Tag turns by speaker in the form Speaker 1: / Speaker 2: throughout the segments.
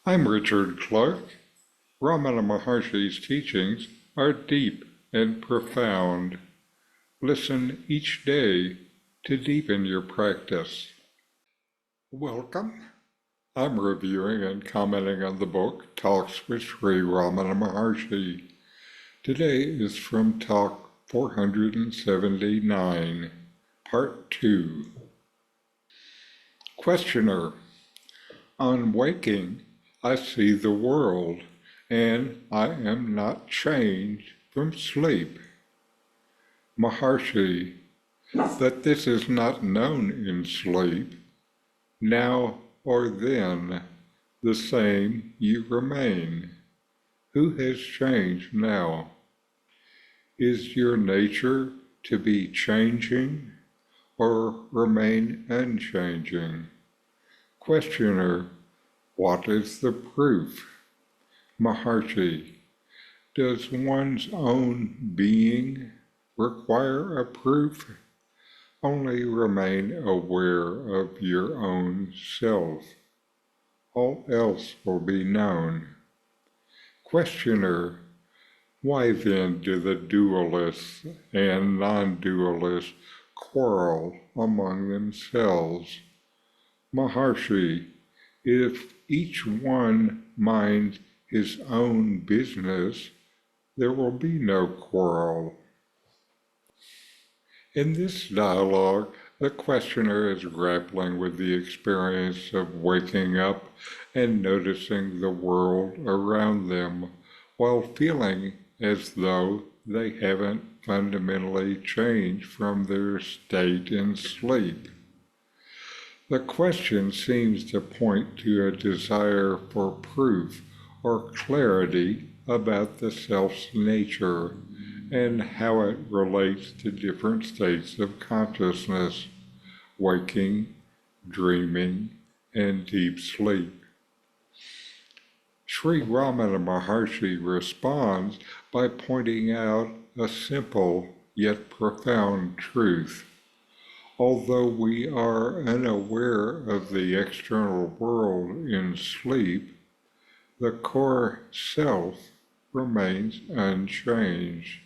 Speaker 1: I'm Richard Clarke. Ramana Maharshi's teachings are deep and profound. Listen each day to deepen your practice. Welcome. I'm reviewing and commenting on the book Talks with Sri Ramana Maharshi. Today is from Talk 479, Part 2. Questioner. On waking, I see the world, and I am not changed from sleep. Maharshi, but this is not known in sleep. Now or then, the same you remain. Who has changed now? Is your nature to be changing or remain unchanging? Questioner, what is the proof? Maharshi, does one's own being require a proof? Only remain aware of your own self. All else will be known. Questioner, why then do the dualists and non-dualists quarrel among themselves? Maharshi, if each one minds his own business, there will be no quarrel. In this dialogue, the questioner is grappling with the experience of waking up and noticing the world around them while feeling as though they haven't fundamentally changed from their state in sleep. The question seems to point to a desire for proof or clarity about the self's nature and how it relates to different states of consciousness, waking, dreaming, and deep sleep. Sri Ramana Maharshi responds by pointing out a simple yet profound truth. Although we are unaware of the external world in sleep, the core self remains unchanged.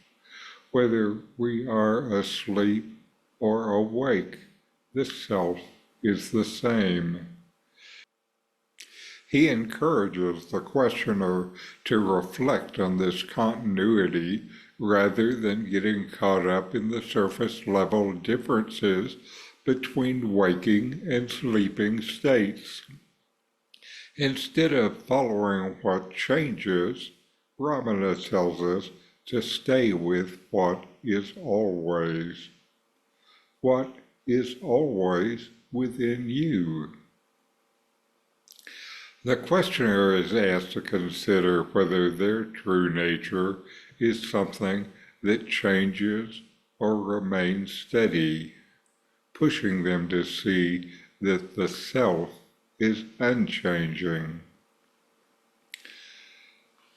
Speaker 1: Whether we are asleep or awake, the self is the same. He encourages the questioner to reflect on this continuity rather than getting caught up in the surface-level differences between waking and sleeping states. Instead of following what changes, Ramana tells us to stay with what is always. What is always within you? The questioner is asked to consider whether their true nature is something that changes or remains steady, pushing them to see that the self is unchanging.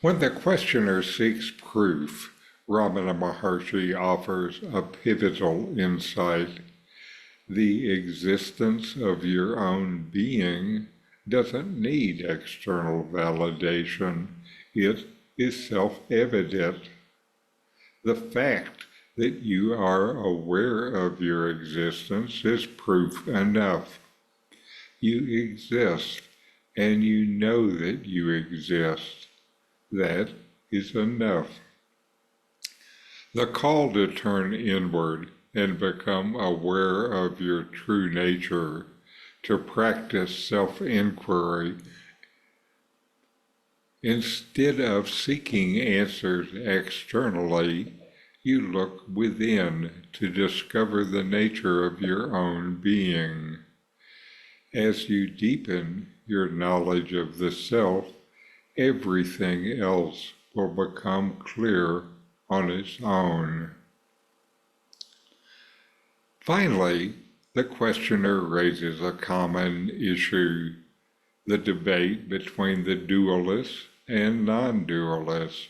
Speaker 1: When the questioner seeks proof, Ramana Maharshi offers a pivotal insight. The existence of your own being doesn't need external validation. It is self-evident. The fact that you are aware of your existence is proof enough. You exist, and you know that you exist. That is enough. The call to turn inward and become aware of your true nature, to practice self-inquiry, instead of seeking answers externally, you look within to discover the nature of your own being. As you deepen your knowledge of the self, everything else will become clear on its own. Finally, the questioner raises a common issue, the debate between the dualists and non-dualists.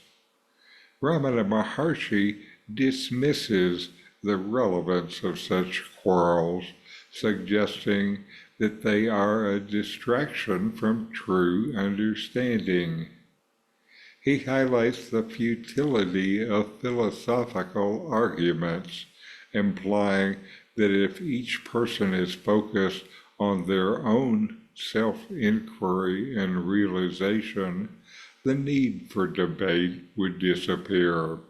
Speaker 1: Ramana Maharshi dismisses the relevance of such quarrels, suggesting that they are a distraction from true understanding. He highlights the futility of philosophical arguments, implying that if each person is focused on their own self-inquiry and realization, the need for debate would disappear.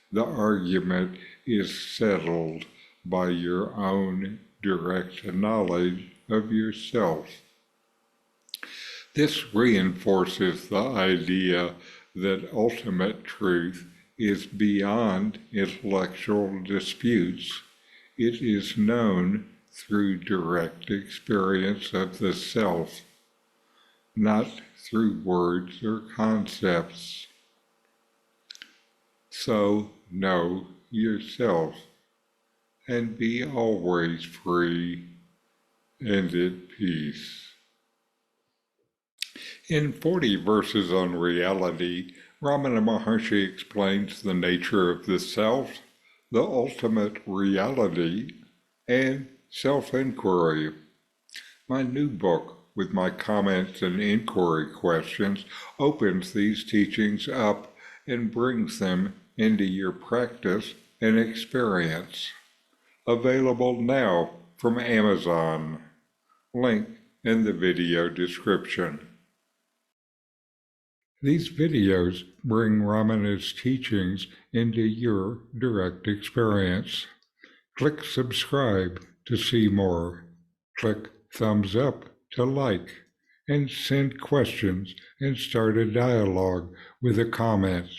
Speaker 1: The argument is settled by your own direct knowledge of yourself. This reinforces the idea that ultimate truth is beyond intellectual disputes. It is known through direct experience of the self, not through words or concepts. So know yourself and be always free and at peace. In 40 Verses on Reality, Ramana Maharshi explains the nature of the self, the ultimate reality, and self-inquiry. My new book, with my comments and inquiry questions, opens these teachings up and brings them into your practice and experience. Available now from Amazon. Link in the video description. These videos bring Ramana's teachings into your direct experience. Click subscribe to see more. Click thumbs up to like, and send questions and start a dialogue with a comment.